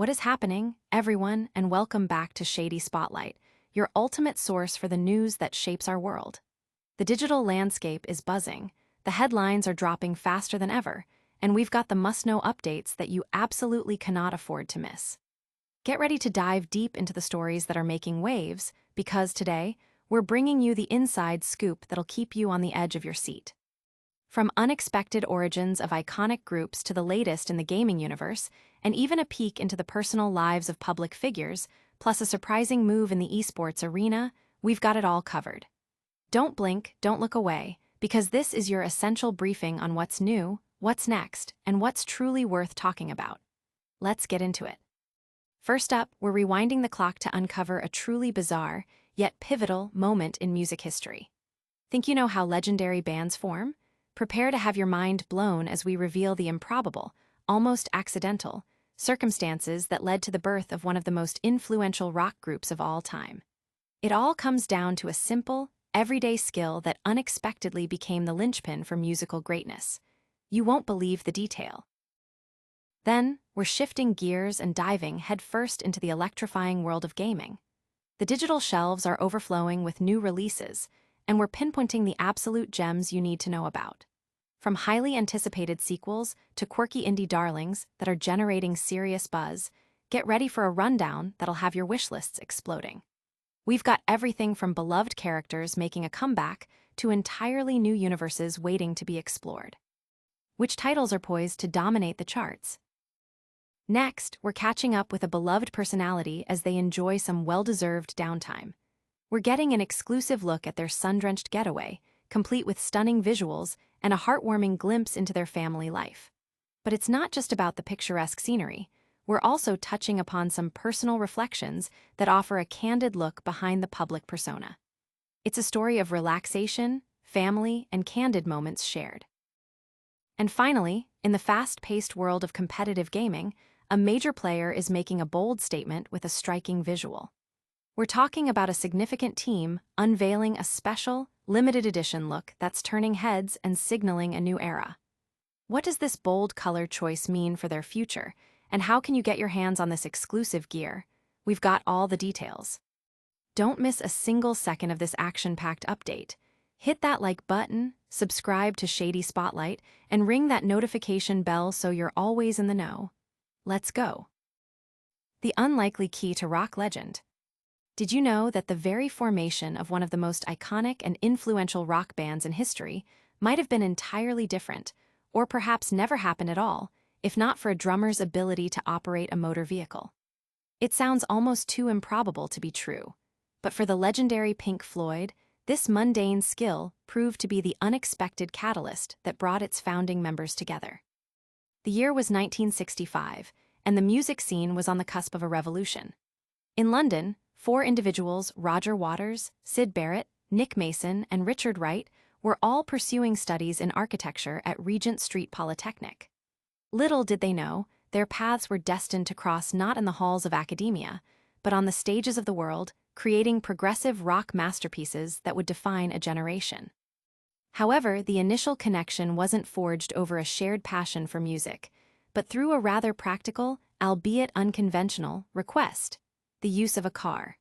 What is happening, everyone, and welcome back to Shady Spotlight, your ultimate source for the news that shapes our world. The digital landscape is buzzing, the headlines are dropping faster than ever, and we've got the must-know updates that you absolutely cannot afford to miss. Get ready to dive deep into the stories that are making waves, because today, we're bringing you the inside scoop that'll keep you on the edge of your seat. From unexpected origins of iconic groups to the latest in the gaming universe, and even a peek into the personal lives of public figures, plus a surprising move in the esports arena, we've got it all covered. Don't blink, don't look away, because this is your essential briefing on what's new, what's next, and what's truly worth talking about. Let's get into it. First up, we're rewinding the clock to uncover a truly bizarre, yet pivotal, moment in music history. Think you know how legendary bands form? Prepare to have your mind blown as we reveal the improbable, almost accidental, circumstances that led to the birth of one of the most influential rock groups of all time. It all comes down to a simple, everyday skill that unexpectedly became the linchpin for musical greatness. You won't believe the detail. Then, we're shifting gears and diving headfirst into the electrifying world of gaming. The digital shelves are overflowing with new releases, and we're pinpointing the absolute gems you need to know about. From highly anticipated sequels to quirky indie darlings that are generating serious buzz, get ready for a rundown that'll have your wish lists exploding. We've got everything from beloved characters making a comeback to entirely new universes waiting to be explored. Which titles are poised to dominate the charts? Next, we're catching up with a beloved personality as they enjoy some well-deserved downtime. We're getting an exclusive look at their sun-drenched getaway, complete with stunning visuals and a heartwarming glimpse into their family life. But it's not just about the picturesque scenery. We're also touching upon some personal reflections that offer a candid look behind the public persona. It's a story of relaxation, family, and candid moments shared. And finally, in the fast-paced world of competitive gaming, a major player is making a bold statement with a striking visual. We're talking about a significant team unveiling a special, limited edition look that's turning heads and signaling a new era. What does this bold color choice mean for their future, and how can you get your hands on this exclusive gear? We've got all the details. Don't miss a single second of this action-packed update. Hit that like button, subscribe to Shady Spotlight, and ring that notification bell so you're always in the know. Let's go. The unlikely key to rock legend. Did you know that the very formation of one of the most iconic and influential rock bands in history might have been entirely different, or perhaps never happened at all, if not for a drummer's ability to operate a motor vehicle? It sounds almost too improbable to be true, but for the legendary Pink Floyd, this mundane skill proved to be the unexpected catalyst that brought its founding members together. The year was 1965, and the music scene was on the cusp of a revolution. In London, 4 individuals, Roger Waters, Syd Barrett, Nick Mason, and Richard Wright, were all pursuing studies in architecture at Regent Street Polytechnic. Little did they know, their paths were destined to cross not in the halls of academia, but on the stages of the world, creating progressive rock masterpieces that would define a generation. However, the initial connection wasn't forged over a shared passion for music, but through a rather practical, albeit unconventional, request: the use of a car.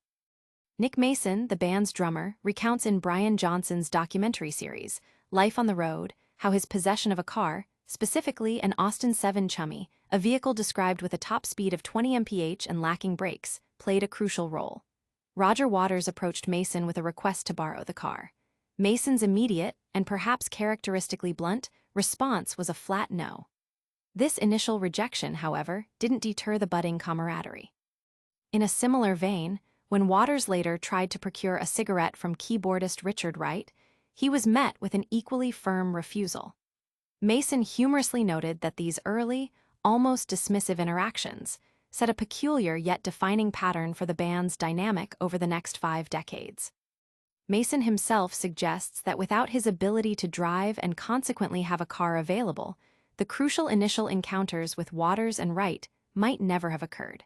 Nick Mason, the band's drummer, recounts in Brian Johnson's documentary series, Life on the Road, how his possession of a car, specifically an Austin 7 Chummy, a vehicle described with a top speed of 20 mph and lacking brakes, played a crucial role. Roger Waters approached Mason with a request to borrow the car. Mason's immediate, and perhaps characteristically blunt, response was a flat no. This initial rejection, however, didn't deter the budding camaraderie. In a similar vein, when Waters later tried to procure a cigarette from keyboardist Richard Wright, he was met with an equally firm refusal. Mason humorously noted that these early, almost dismissive interactions set a peculiar yet defining pattern for the band's dynamic over the next 5 decades. Mason himself suggests that without his ability to drive and consequently have a car available, the crucial initial encounters with Waters and Wright might never have occurred.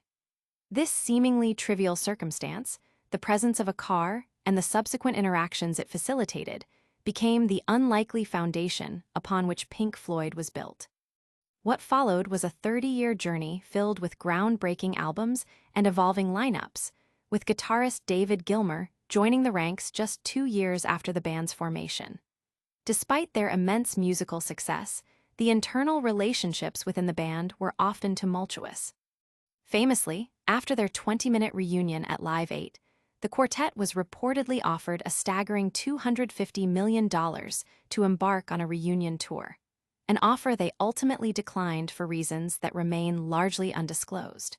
This seemingly trivial circumstance, the presence of a car and the subsequent interactions it facilitated, became the unlikely foundation upon which Pink Floyd was built. What followed was a 30-year journey filled with groundbreaking albums and evolving lineups, with guitarist David Gilmour joining the ranks just 2 years after the band's formation. Despite their immense musical success, the internal relationships within the band were often tumultuous. Famously, after their 20-minute reunion at Live 8, the quartet was reportedly offered a staggering $250 million to embark on a reunion tour, an offer they ultimately declined for reasons that remain largely undisclosed.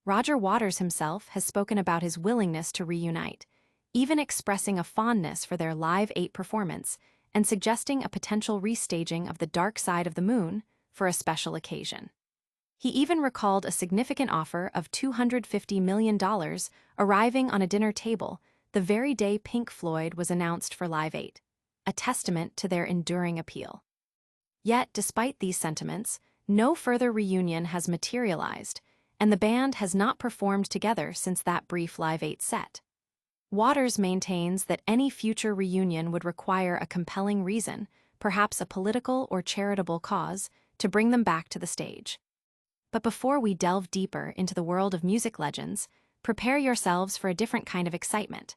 Roger Waters himself has spoken about his willingness to reunite, even expressing a fondness for their Live 8 performance and suggesting a potential restaging of The Dark Side of the Moon for a special occasion. He even recalled a significant offer of $250 million arriving on a dinner table the very day Pink Floyd was announced for Live 8, a testament to their enduring appeal. Yet, despite these sentiments, no further reunion has materialized, and the band has not performed together since that brief Live 8 set. Waters maintains that any future reunion would require a compelling reason, perhaps a political or charitable cause, to bring them back to the stage. But before we delve deeper into the world of music legends, prepare yourselves for a different kind of excitement.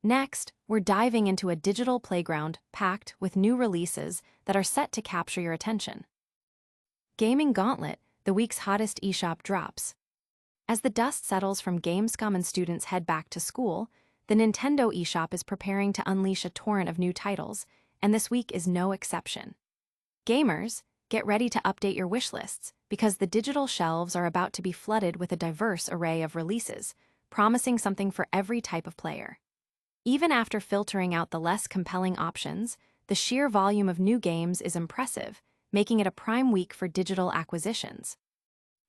Next, we're diving into a digital playground packed with new releases that are set to capture your attention. Gaming Gauntlet, the week's hottest eShop drops. As the dust settles from Gamescom and students head back to school, the Nintendo eShop is preparing to unleash a torrent of new titles, and this week is no exception. Gamers, get ready to update your wishlists, because the digital shelves are about to be flooded with a diverse array of releases, promising something for every type of player. Even after filtering out the less compelling options, the sheer volume of new games is impressive, making it a prime week for digital acquisitions.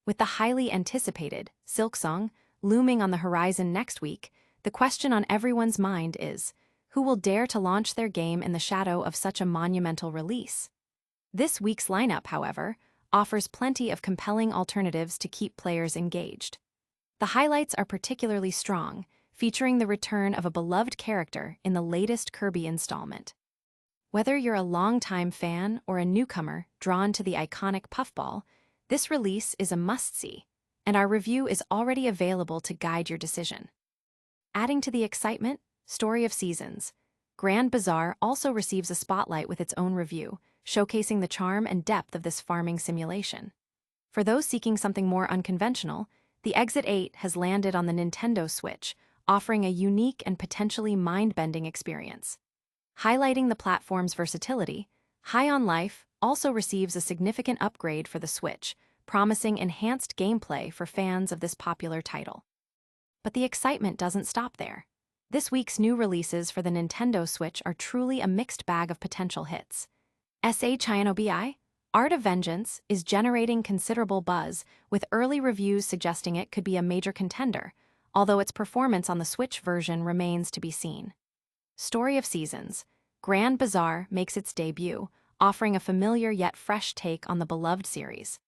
With the highly anticipated Silksong looming on the horizon next week, the question on everyone's mind is, who will dare to launch their game in the shadow of such a monumental release? This week's lineup, however, offers plenty of compelling alternatives to keep players engaged. The highlights are particularly strong, featuring the return of a beloved character in the latest Kirby installment. Whether you're a longtime fan or a newcomer drawn to the iconic puffball, this release is a must-see, and our review is already available to guide your decision. Adding to the excitement, Story of Seasons, Grand Bazaar also receives a spotlight with its own review, showcasing the charm and depth of this farming simulation. For those seeking something more unconventional, the Exit 8 has landed on the Nintendo Switch, offering a unique and potentially mind-bending experience. Highlighting the platform's versatility, High on Life also receives a significant upgrade for the Switch, promising enhanced gameplay for fans of this popular title. But the excitement doesn't stop there. This week's new releases for the Nintendo Switch are truly a mixed bag of potential hits. Shinobi, Art of Vengeance, is generating considerable buzz, with early reviews suggesting it could be a major contender, although its performance on the Switch version remains to be seen. Story of Seasons, Grand Bazaar makes its debut, offering a familiar yet fresh take on the beloved series.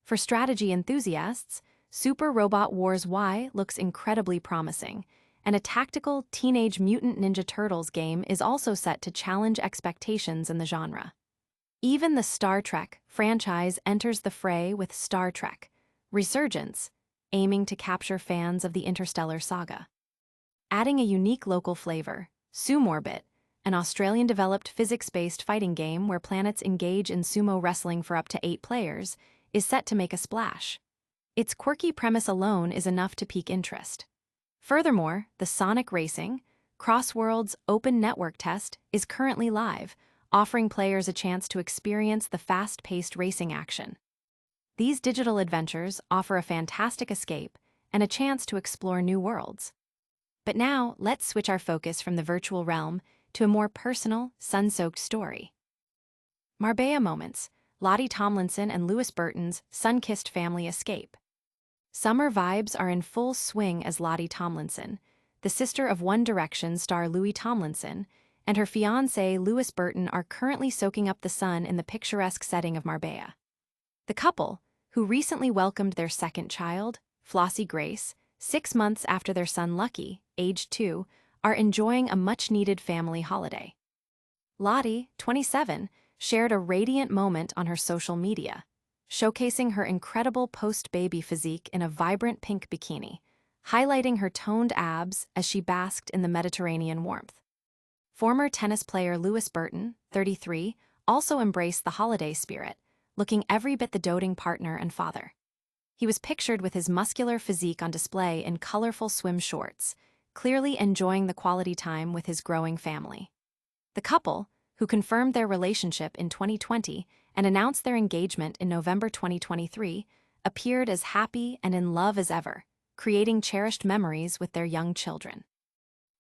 For strategy enthusiasts, Super Robot Wars Y looks incredibly promising, and a tactical Teenage Mutant Ninja Turtles game is also set to challenge expectations in the genre. Even the Star Trek franchise enters the fray with Star Trek Resurgence, aiming to capture fans of the interstellar saga. Adding a unique local flavor, Sumorbit, an Australian-developed physics-based fighting game where planets engage in sumo wrestling for up to 8 players, is set to make a splash. Its quirky premise alone is enough to pique interest. Furthermore, the Sonic Racing, Crossworld's open network test, is currently live, offering players a chance to experience the fast-paced racing action. These digital adventures offer a fantastic escape and a chance to explore new worlds. But now, let's switch our focus from the virtual realm to a more personal, sun-soaked story. Marbella moments, Lottie Tomlinson and Lewis Burton's sun-kissed family escape. Summer vibes are in full swing as Lottie Tomlinson, the sister of One Direction star Louis Tomlinson, and her fiancé Lewis Burton are currently soaking up the sun in the picturesque setting of Marbella. The couple, who recently welcomed their second child, Flossie Grace, 6 months after their son Lucky, aged 2, are enjoying a much-needed family holiday. Lottie, 27, shared a radiant moment on her social media. showcasing her incredible post-baby physique in a vibrant pink bikini, highlighting her toned abs as she basked in the Mediterranean warmth. Former tennis player Burton, 33, also embraced the holiday spirit, looking every bit the doting partner and father. He was pictured with his muscular physique on display in colorful swim shorts, clearly enjoying the quality time with his growing family. The couple, who confirmed their relationship in 2020 and announced their engagement in November 2023, appeared as happy and in love as ever, creating cherished memories with their young children.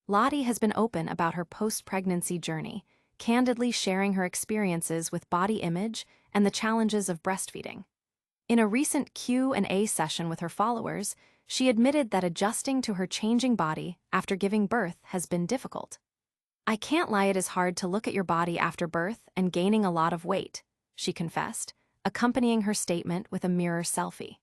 Lottie has been open about her post-pregnancy journey, candidly sharing her experiences with body image and the challenges of breastfeeding. In a recent Q&A session with her followers, she admitted that adjusting to her changing body after giving birth has been difficult. "I can't lie, it is hard to look at your body after birth and gaining a lot of weight," she confessed, accompanying her statement with a mirror selfie.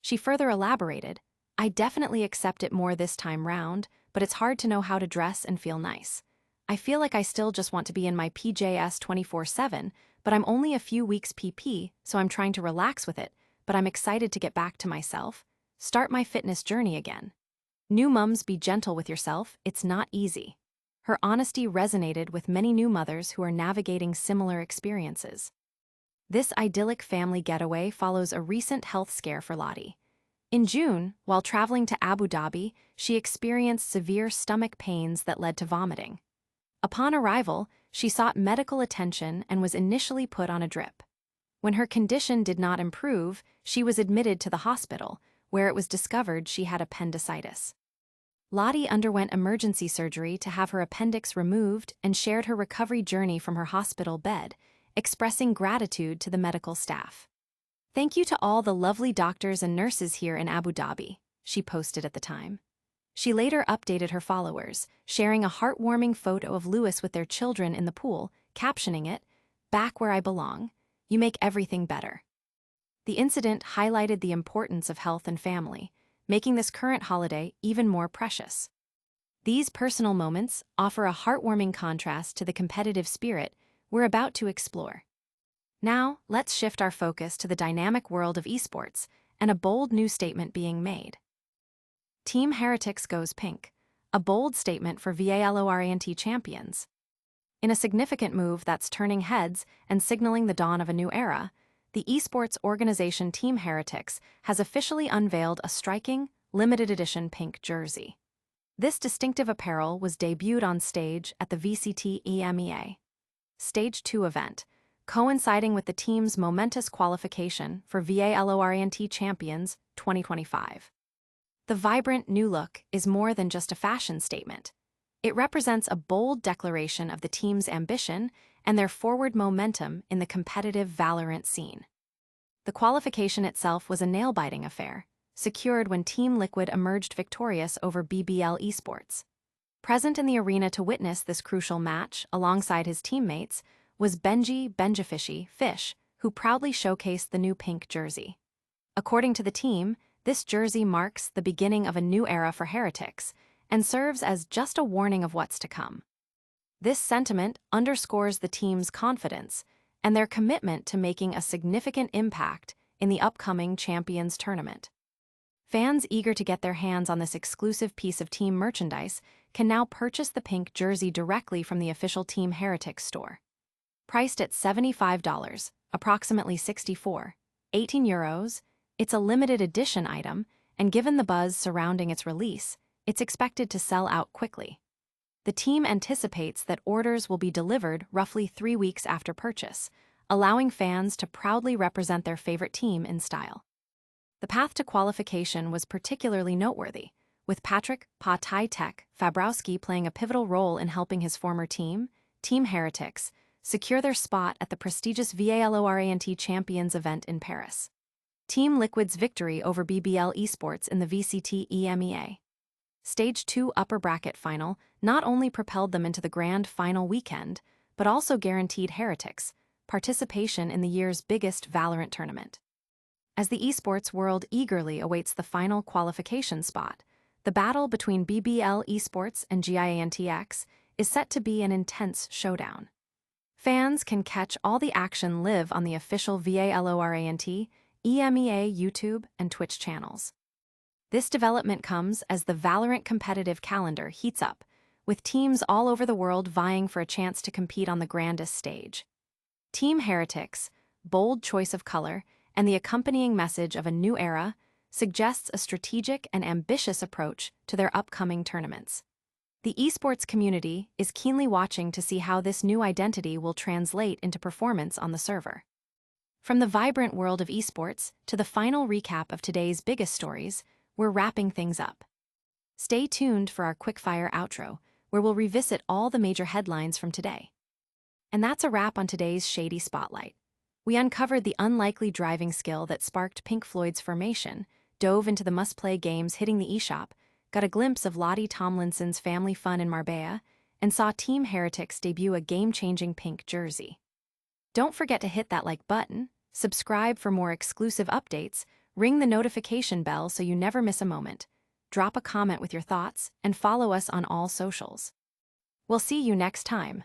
She further elaborated, "I definitely accept it more this time round, but it's hard to know how to dress and feel nice. I feel like I still just want to be in my PJs 24/7, but I'm only a few weeks PP, so I'm trying to relax with it, but I'm excited to get back to myself, start my fitness journey again. New mums, be gentle with yourself, it's not easy." Her honesty resonated with many new mothers who are navigating similar experiences. This idyllic family getaway follows a recent health scare for Lottie. In June, while traveling to Abu Dhabi, she experienced severe stomach pains that led to vomiting. Upon arrival, she sought medical attention and was initially put on a drip. When her condition did not improve, she was admitted to the hospital, where it was discovered she had appendicitis. Lottie underwent emergency surgery to have her appendix removed and shared her recovery journey from her hospital bed, expressing gratitude to the medical staff. "Thank you to all the lovely doctors and nurses here in Abu Dhabi," she posted at the time. She later updated her followers, sharing a heartwarming photo of Lewis with their children in the pool, captioning it, "Back where I belong. You make everything better." The incident highlighted the importance of health and family, making this current holiday even more precious. These personal moments offer a heartwarming contrast to the competitive spirit we're about to explore. Now, let's shift our focus to the dynamic world of esports and a bold new statement being made. Team Heretics goes pink, a bold statement for VALORANT Champions. In a significant move that's turning heads and signaling the dawn of a new era, the esports organization Team Heretics has officially unveiled a striking, limited edition pink jersey. This distinctive apparel was debuted on stage at the VCT EMEA Stage 2 event, coinciding with the team's momentous qualification for VALORANT Champions 2025. The vibrant new look is more than just a fashion statement. It represents a bold declaration of the team's ambition and their forward momentum in the competitive Valorant scene. The qualification itself was a nail-biting affair, secured when Team Liquid emerged victorious over BBL Esports. Present in the arena to witness this crucial match, alongside his teammates, was Benjifishy Fish, who proudly showcased the new pink jersey. According to the team, this jersey marks the beginning of a new era for Heretics and serves as just a warning of what's to come. This sentiment underscores the team's confidence and their commitment to making a significant impact in the upcoming Champions tournament. Fans eager to get their hands on this exclusive piece of team merchandise can now purchase the pink jersey directly from the official Team Heretics store. Priced at $75, approximately 18 euros, it's a limited edition item, and given the buzz surrounding its release, it's expected to sell out quickly. The team anticipates that orders will be delivered roughly 3 weeks after purchase, allowing fans to proudly represent their favorite team in style. The path to qualification was particularly noteworthy, with Patrick "Pa Tai Tech" Fabrowski playing a pivotal role in helping his former team, Team Heretics, secure their spot at the prestigious VALORANT Champions event in Paris. Team Liquid's victory over BBL Esports in the VCT EMEA Stage 2 upper bracket final not only propelled them into the grand final weekend, but also guaranteed Heretics participation in the year's biggest Valorant tournament. As the esports world eagerly awaits the final qualification spot, the battle between BBL Esports and GIANTX is set to be an intense showdown. Fans can catch all the action live on the official VALORANT, EMEA YouTube, and Twitch channels. This development comes as the Valorant competitive calendar heats up, with teams all over the world vying for a chance to compete on the grandest stage. Team Heretics, bold choice of color, and the accompanying message of a new era suggests a strategic and ambitious approach to their upcoming tournaments. The esports community is keenly watching to see how this new identity will translate into performance on the server. From the vibrant world of esports to the final recap of today's biggest stories, we're wrapping things up. Stay tuned for our quickfire outro, where we'll revisit all the major headlines from today. And that's a wrap on today's Shady Spotlight. We uncovered the unlikely driving skill that sparked Pink Floyd's formation, dove into the must-play games hitting the eShop, got a glimpse of Lottie Tomlinson's family fun in Marbella, and saw Team Heretics debut a game-changing pink jersey. Don't forget to hit that like button, subscribe for more exclusive updates, ring the notification bell so you never miss a moment, drop a comment with your thoughts, and follow us on all socials. We'll see you next time.